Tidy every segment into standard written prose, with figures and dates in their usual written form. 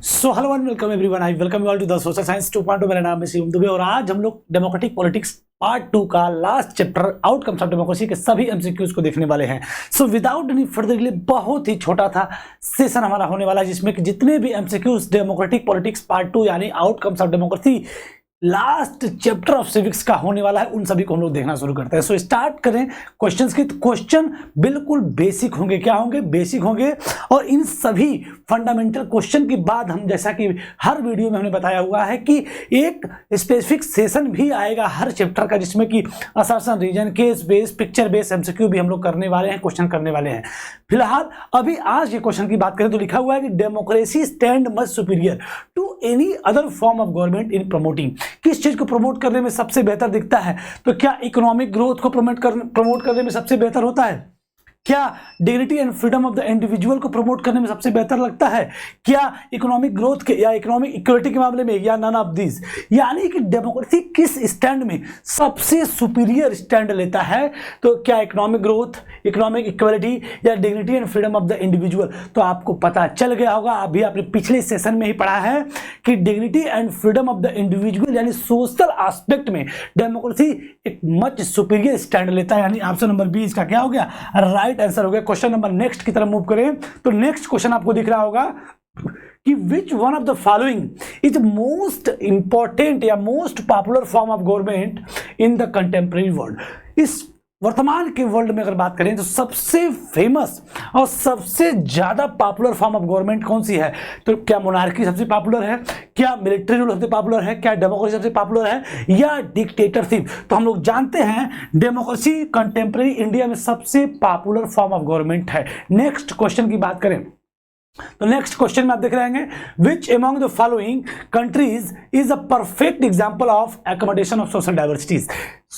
So hello and welcome everyone, I welcome you all to the social science 2.0। मेरा नाम है शिवम दुबे और आज हम लोग डेमोक्रेटिक पॉलिटिक्स पार्ट 2 का last chapter outcomes of democracy के सभी एमसीक्यूज को देखने वाले हैं। So without any further delay बहुत ही छोटा था सेशन हमारा होने वाला है, जिसमें कि जितने भी एमसीक्यूज डेमोक्रेटिक पॉलिटिक्स पार्ट 2 यानी outcomes of democracy last chapter of civics का होने वाला है, उन सभी को हम लोग देखना शुरू करते हैं। सो स्टार्ट करें क्वेश्चंस की। क्वेश्चन बिल्कुल बेसिक होंगे, क्या होंगे? बेसिक होंगे। और इन सभी फंडामेंटल क्वेश्चन के बाद हम, जैसा कि हर वीडियो में हमने बताया हुआ है, कि एक स्पेसिफिक सेशन भी आएगा हर चैप्टर का, जिसमें कि assertion, reason, case base, picture base MCQ भी हम लोग करने वाले हैं, क्वेश्चन करने वाले हैं। फिलहाल अभी आज ये क्वेश्चन की बात करें तो लिखा हुआ है कि democracy stand much superior to any other form of government in promoting. किस चीज को प्रमोट करने में सबसे बेहतर दिखता है? तो क्या इकोनॉमिक ग्रोथ को प्रमोट करने में सबसे बेहतर होता है? क्या dignity and freedom of the individual को प्रमोट करने में सबसे बेहतर लगता है? क्या इकोनॉमिक ग्रोथ के या इकोनॉमिक इक्वलिटी के मामले में, या नन ऑफ दिस? यानी कि डेमोक्रेसी किस स्टैंड में सबसे सुपीरियर स्टैंड लेता है? तो क्या इकोनॉमिक ग्रोथ, इकोनॉमिक इक्वलिटी, या dignity and freedom of the individual? तो आपको पता चल गया होगा, अभी आपने पिछले सेशन में ही पढ़ा है कि dignity and freedom of the individual यानी सोशल एस्पेक्ट में डेमोक्रेसी एक मच सुपीरियर स्टैंड लेता है। यानी ऑप्शन नंबर बी इसका क्या हो गया? राइट आंसर हो गया। क्वेश्चन नंबर नेक्स्ट की तरफ मूव करें तो नेक्स्ट क्वेश्चन आपको दिख रहा होगा कि which one of the following is most important या most popular form of government in the contemporary world. इस वर्तमान के वर्ल्ड में अगर बात करें तो सबसे फेमस और सबसे ज्यादा पॉपुलर फॉर्म ऑफ गवर्नमेंट कौन सी है? तो क्या मोनार्की सबसे पॉपुलर है, क्या मिलिट्री रूल सबसे पॉपुलर है, क्या डेमोक्रेसी सबसे पॉपुलर है, या डिक्टेटरशिप? तो हम लोग जानते हैं डेमोक्रेसी कंटेम्प्रेरी इंडिया में सबसे पॉपुलर फॉर्म ऑफ गवर्नमेंट है। नेक्स्ट क्वेश्चन की बात करें तो नेक्स्ट क्वेश्चन में आप देख रहे हैं which among the following countries is a perfect example of accommodation of social diversities.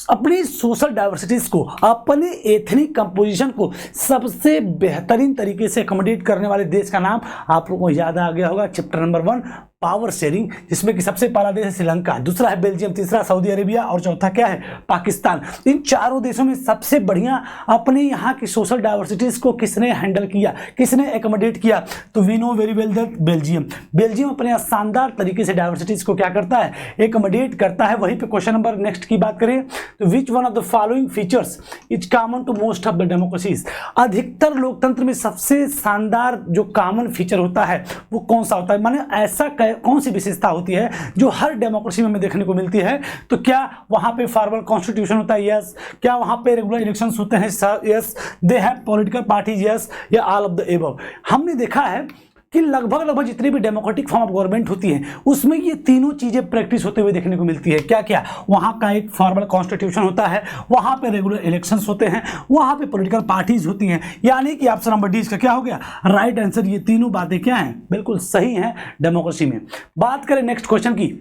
अपनी सोशल डाइवर्सिटीज को, अपने एथनिक कंपोजिशन को सबसे बेहतरीन तरीके से एकोमोडेट करने वाले देश का नाम आप लोगों को याद आ गया होगा, चैप्टर नंबर 1 पावर शेयरिंग, जिसमें कि सबसे पहला देश है श्रीलंका, दूसरा है बेल्जियम, तीसरा सऊदी अरेबिया और चौथा क्या है? पाकिस्तान। इन चारों देशों में सबसे बढ़िया अपने यहाँ की सोशल डाइवर्सिटीज को किसने हैंडल किया, किसने एकोमोडेट किया? तो we know very well that Belgium अपने यहाँ शानदार तरीके से डाइवर्सिटीज को क्या करता है? एकोमोडेट करता है। वहीं पे क्वेश्चन नंबर नेक्स्ट की बात करें तो which one of the following features is common to most of the democracies. अधिकतर लोकतंत्र में सबसे शानदार जो कॉमन फीचर होता है वो कौन सा होता है? माने ऐसा कौन सी विशेषता होती है जो हर डेमोक्रेसी में हमें देखने को मिलती है? तो क्या वहां पे फॉर्मल कॉन्स्टिट्यूशन होता है? यस। क्या वहां पे रेगुलर इलेक्शंस होते हैं? Yes. They have political parties? Yes. या ऑल ऑफ द एबव? हमने देखा है कि लगभग जितनी भी डेमोक्रेटिक फॉर्म ऑफ गवर्नमेंट होती है उसमें ये तीनों चीजें प्रैक्टिस होते हुए देखने को मिलती है। क्या क्या? वहां का एक फॉर्मल कॉन्स्टिट्यूशन होता है, वहां पे रेगुलर इलेक्शंस होते हैं, वहां पे पॉलिटिकल पार्टीज होती हैं। यानी कि ऑप्शन नंबर डी इसका क्या हो गया? Right answer. ये तीनों बातें क्या हैं? बिल्कुल सही हैं डेमोक्रेसी में। बात करें नेक्स्ट क्वेश्चन की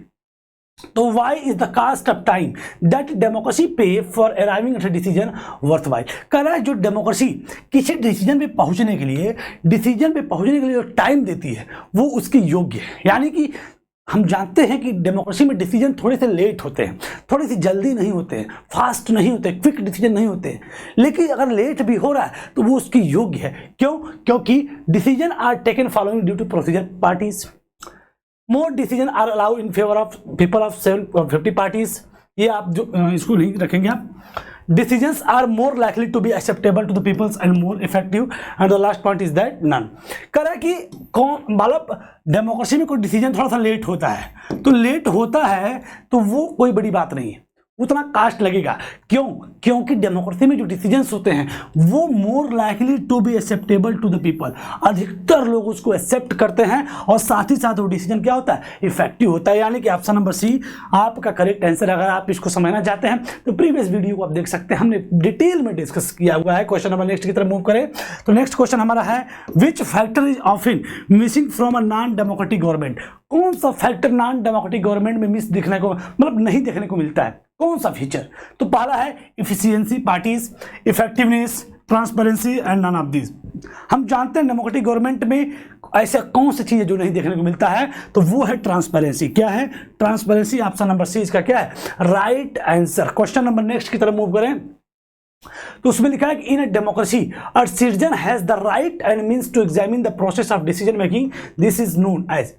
तो why is the cost of time that democracy pay for arriving at a decision worthwhile? कह रहा है जो डेमोक्रेसी किसी डिसीजन पे पहुंचने के लिए जो टाइम देती है वो उसकी योग्य है। यानी कि हम जानते हैं कि डेमोक्रेसी में डिसीजन थोड़े से लेट होते हैं, थोड़ी सी जल्दी नहीं होते हैं, फास्ट नहीं होते, क्विक डिसीजन नहीं होते हैं। लेकिन अगर लेट भी हो रहा है तो वो उसकी योग्य है। क्यों? क्योंकि decision are taken following due to procedure parties. More decision are allow in favour of people of 750 parties. ये आप जो इसको लिंक रखेंगे आप। Decisions are more likely to be acceptable to the peoples and more effective, and the last point is that none। कह रहा है कि कौन, मतलब डेमोक्रेसी में कोई डिसीजन थोड़ा सा लेट होता है तो लेट होता है तो वो कोई बड़ी बात नहीं है, उतना कास्ट लगेगा। क्यों? क्योंकि डेमोक्रेसी में जो डिसीजंस होते हैं वो more likely to be acceptable to the people, अधिकतर लोग उसको एक्सेप्ट करते हैं और साथ ही साथ वो डिसीजन क्या होता है? इफेक्टिव होता है। यानी कि ऑप्शन नंबर सी आपका करेक्ट आंसर। अगर आप इसको समझना चाहते हैं तो प्रीवियस वीडियो को आप देख सकते हैं, हमने डिटेल में डिस्कस किया हुआ है। क्वेश्चन नंबर नेक्स्ट की तरफ मूव करें तो नेक्स्ट क्वेश्चन हमारा है which factor is often missing from a non democratic government. कौन सा फैक्टर नॉन डेमोक्रेटिक गवर्नमेंट में मिस दिखने को, मतलब नहीं देखने को मिलता है? कौन सा फीचर? तो पहला है efficiency parties, effectiveness, transparency and none of this. हम जानते हैं डेमोक्रेटिक गवर्नमेंट में ऐसा कौन सी चीज है जो नहीं देखने को मिलता है? तो वो है ट्रांसपेरेंसी। क्या है? ट्रांसपेरेंसी। ऑप्शन नंबर सी इसका क्या है? Right answer. Question number next की तरफ मूव करें तो उसमें लिखा है कि in a democracy a citizen has the right and means to examine the process of decision making, this is known as.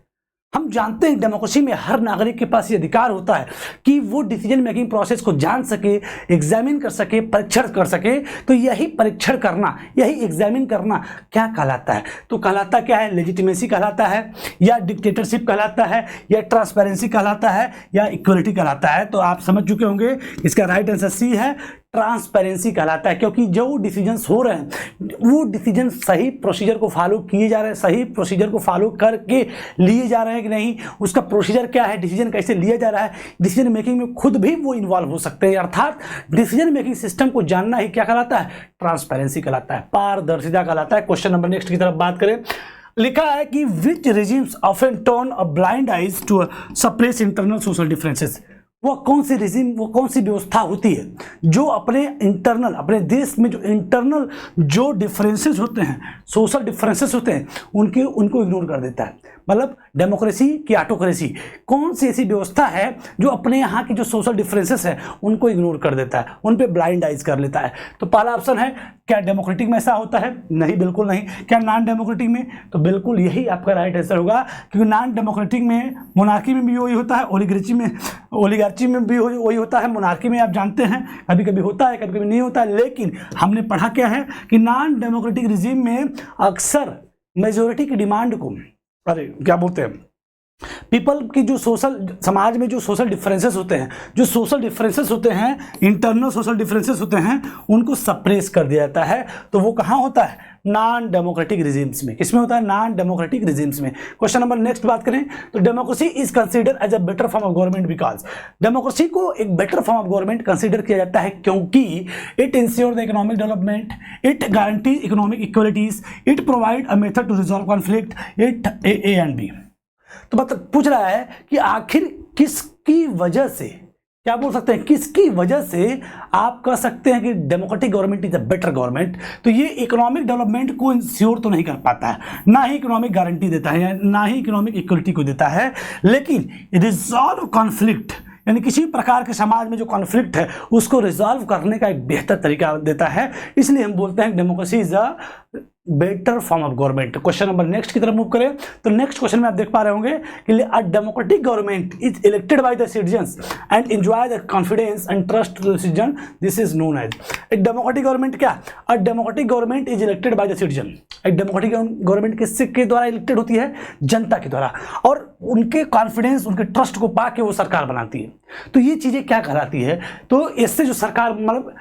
हम जानते हैं डेमोक्रेसी में हर नागरिक के पास ये अधिकार होता है कि वो डिसीजन मेकिंग प्रोसेस को जान सके, एग्जामिन कर सके, परीक्षण कर सके। तो यही परीक्षण करना, यही एग्जामिन करना क्या कहलाता है? तो कहलाता क्या है? लेजिटिमेसी कहलाता है, या डिक्टेटरशिप कहलाता है, या ट्रांसपेरेंसी कहलाता है, या इक्वलिटी कहलाता है? तो आप समझ चुके होंगे इसका राइट आंसर सी है, ट्रांसपेरेंसी कहलाता है। क्योंकि जो डिसीजंस हो रहे हैं वो डिसीजन सही प्रोसीजर को फॉलो किए जा रहे हैं, सही प्रोसीजर को फॉलो करके लिए जा रहे हैं कि नहीं, उसका प्रोसीजर क्या है, डिसीजन कैसे लिया जा रहा है, डिसीजन मेकिंग में खुद भी वो इन्वॉल्व हो सकते हैं। अर्थात डिसीजन मेकिंग सिस्टम को जानना ही क्या कहलाता है? ट्रांसपेरेंसी कहलाता है, पारदर्शिता कहलाता है। क्वेश्चन नंबर नेक्स्ट की तरफ बात करें, लिखा है कि which regimes often turn a blind eyes to suppress internal social differences. वह कौन सी रेजिम, वो कौन सी व्यवस्था होती है जो अपने इंटरनल, अपने देश में जो इंटरनल जो डिफरेंसेस होते हैं, सोशल डिफरेंसेस होते हैं, उनको इग्नोर कर देता है? मतलब डेमोक्रेसी की ऑटोक्रेसी, कौन सी ऐसी व्यवस्था है जो अपने यहाँ की जो सोशल डिफरेंसेस है उनको इग्नोर कर देता है, उन पे ब्लाइंड आइज कर लेता है? तो पहला ऑप्शन है, क्या डेमोक्रेटिक में ऐसा होता है? नहीं, बिल्कुल नहीं। क्या नॉन डेमोक्रेटिक में? तो बिल्कुल यही आपका राइट आंसर होगा, क्योंकि नॉन डेमोक्रेटिक में मोनार्की में भी वही होता है, ओलिगार्ची में भी वही होता है। मोनार्की में आप जानते हैं कभी कभी होता है, कभी कभी नहीं होता है, लेकिन हमने पढ़ा क्या है कि नॉन डेमोक्रेटिक रिजीम में अक्सर मेजोरिटी की डिमांड को, अरे क्या बोलते हैं, पीपल की जो सोशल, समाज में जो सोशल डिफरेंसेस होते हैं, जो सोशल डिफरेंसेस होते हैं, इंटरनल सोशल डिफरेंसेस होते हैं, उनको सप्रेस कर दिया जाता है। तो वो कहाँ होता है? नॉन डेमोक्रेटिक रिजीम्स में। किसमें होता है? नॉन डेमोक्रेटिक रिजीम्स में। क्वेश्चन नंबर नेक्स्ट बात करें तो democracy is consider as a better form of government because, democracy को एक better form of government consider किया जाता है क्योंकि it insure the economic development, it guarantee economic equalities, it provide a method to resolve conflict, it A and B. तो मतलब पूछ रहा है कि आखिर किसकी वजह से, क्या बोल सकते हैं, किसकी वजह से आप कह सकते हैं कि democratic government is a better government? तो ये इकोनॉमिक डेवलपमेंट को इंश्योर तो नहीं कर पाता है, ना ही इकोनॉमिक गारंटी देता है, ना ही इकोनॉमिक इक्वलिटी को देता है, लेकिन रिजॉल्व कॉन्फ्लिक्ट, यानी किसी प्रकार के समाज में जो कॉन्फ्लिक्ट है उसको रिजॉल्व करने का एक बेहतर तरीका देता है। इसलिए हम बोलते हैं democracy is a better form of government. Question number next की तरफ मूव करें तो नेक्स्ट क्वेश्चन में आप देख पा रहे होंगे कि a democratic government is elected by the citizens and enjoy the confidence and trust to the citizen, this is known as a democratic government. क्या? A democratic government is elected by the citizen. एक democratic government किसके द्वारा elected होती है? जनता के द्वारा, और उनके कॉन्फिडेंस, उनके ट्रस्ट को पाके वो सरकार बनाती है। तो ये चीजें क्या कहलाती है? तो इससे जो सरकार, मतलब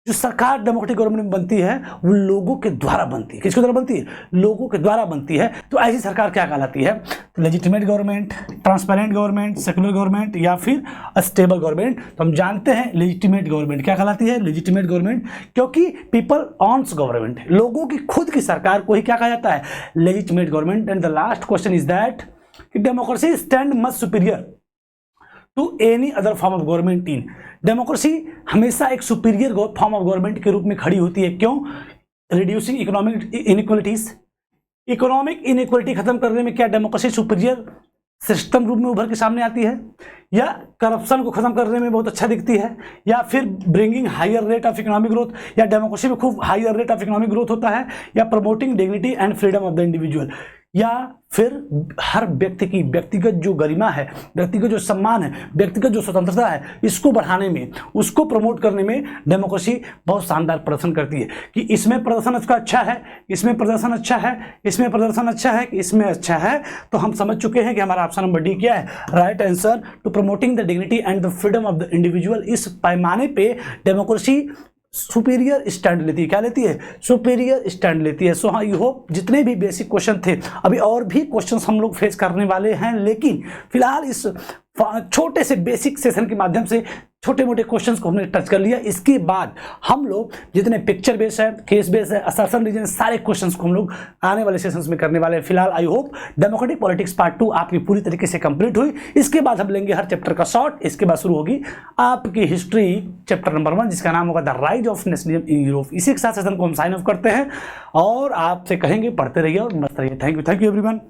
जो सरकार डेमोक्रेटिक गवर्नमेंट बनती है वो लोगों के द्वारा बनती है। किसके द्वारा बनती है? लोगों के द्वारा बनती है। तो ऐसी सरकार क्या कहलाती है? तो legitimate government, transparent government, secular government, या फिर स्टेबल गवर्नमेंट। तो हम जानते हैं लेजिटिमेट गवर्नमेंट क्या कहलाती है? लेजिटिमेट गवर्नमेंट, क्योंकि पीपल ऑन्स गवर्नमेंट, लोगों की खुद की सरकार को ही क्या कहा जाता है? Legitimate government. And the last question is that democracy stand much superior to any other form of government in, democracy हमेशा एक सुपीरियर फॉर्म ऑफ गवर्नमेंट के रूप में खड़ी होती है। क्यों? Reducing economic inequalities, economic inequality खत्म करने में क्या डेमोक्रेसी सुपीरियर सिस्टम रूप में उभर के सामने आती है? या करप्शन को खत्म करने में बहुत अच्छा दिखती है? या फिर bringing higher rate of economic growth, या डेमोक्रेसी में खूब higher rate of economic growth होता है? या promoting dignity and freedom of the individual, या फिर हर व्यक्ति की व्यक्तिगत जो गरिमा है, व्यक्तिगत जो सम्मान है, व्यक्तिगत जो स्वतंत्रता है, इसको बढ़ाने में, उसको प्रमोट करने में डेमोक्रेसी बहुत शानदार प्रदर्शन करती है। कि इसमें प्रदर्शन उसका अच्छा है, इसमें प्रदर्शन अच्छा है, इसमें प्रदर्शन अच्छा है, कि इसमें अच्छा है। तो हम समझ चुके हैं कि हमारा ऑप्शन नंबर डी क्या है? Right answer, to promoting the dignity and the freedom of the individual. इस पैमाने पे डेमोक्रेसी सुपीरियर स्टैंड लेती है। क्या लेती है? सुपीरियर स्टैंड लेती है। सो हाँ, यू होप जितने भी बेसिक क्वेश्चन थे, अभी और भी क्वेश्चंस हम लोग फेस करने वाले हैं, लेकिन फिलहाल इस छोटे से बेसिक सेशन के माध्यम से छोटे मोटे क्वेश्चंस को हमने टच कर लिया। इसके बाद हम लोग जितने पिक्चर बेस है, केस बेस है, असर्शन रीजन, सारे क्वेश्चंस को हम लोग आने वाले सेशंस में करने वाले हैं। फिलहाल I hope democratic politics part 2 आपकी पूरी तरीके से कंप्लीट हुई। इसके बाद हम लेंगे हर चैप्टर का शॉर्ट। इसके बाद शुरू होगी आपकी हिस्ट्री चैप्टर नंबर 1, जिसका नाम होगा the rise of nationalism in Europe. इसी के साथ सेशन को हम साइन ऑफ करते हैं और आपसे कहेंगे पढ़ते रहिए और मस्त रहिए। Thank you everyone.